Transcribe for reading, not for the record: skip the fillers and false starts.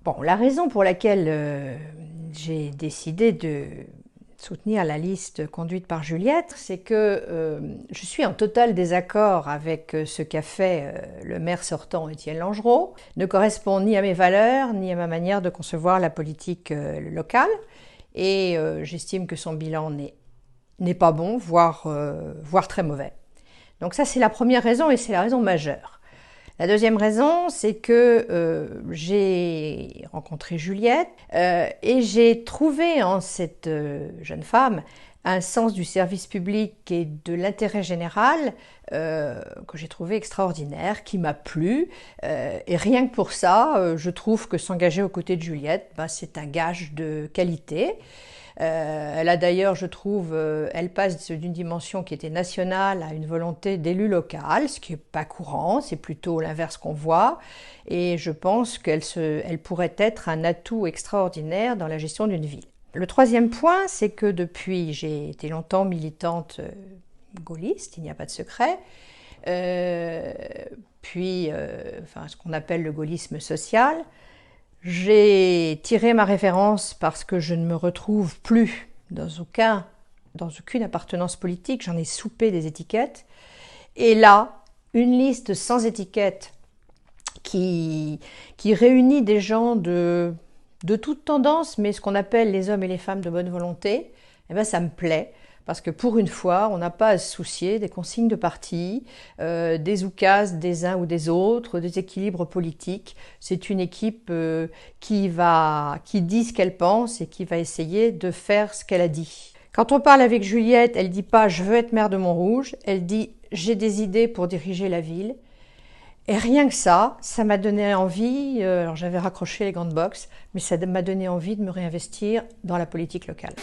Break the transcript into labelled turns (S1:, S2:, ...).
S1: Bon, la raison pour laquelle j'ai décidé de soutenir la liste conduite par Juliette, c'est que je suis en total désaccord avec ce qu'a fait le maire sortant Étienne Langereau. Ne correspond ni à mes valeurs, ni à ma manière de concevoir la politique locale. Et j'estime que son bilan n'est pas bon, voire très mauvais. Donc ça, c'est la première raison et c'est la raison majeure. La deuxième raison, c'est que j'ai rencontré Juliette et j'ai trouvé en cette jeune femme un sens du service public et de l'intérêt général que j'ai trouvé extraordinaire, qui m'a plu. Et rien que pour ça, je trouve que s'engager aux côtés de Juliette, c'est un gage de qualité. Elle a d'ailleurs, je trouve, elle passe d'une dimension qui était nationale à une volonté d'élu local, ce qui n'est pas courant, c'est plutôt l'inverse qu'on voit. Et je pense qu'elle pourrait être un atout extraordinaire dans la gestion d'une ville. Le troisième point, c'est que j'ai été longtemps militante gaulliste, il n'y a pas de secret. Ce qu'on appelle le gaullisme social. J'ai tiré ma référence parce que je ne me retrouve plus dans aucune appartenance politique, j'en ai soupé des étiquettes. Et là, une liste sans étiquette qui réunit des gens de toute tendance, mais ce qu'on appelle les hommes et les femmes de bonne volonté, ça me plaît. Parce que pour une fois, on n'a pas à se soucier des consignes de parti, des oukases des uns ou des autres, des équilibres politiques. C'est une équipe qui dit ce qu'elle pense et qui va essayer de faire ce qu'elle a dit. Quand on parle avec Juliette, elle dit pas « je veux être maire de Montrouge », elle dit « j'ai des idées pour diriger la ville ». Et rien que ça m'a donné envie, alors j'avais raccroché les gants de boxe, mais ça m'a donné envie de me réinvestir dans la politique locale.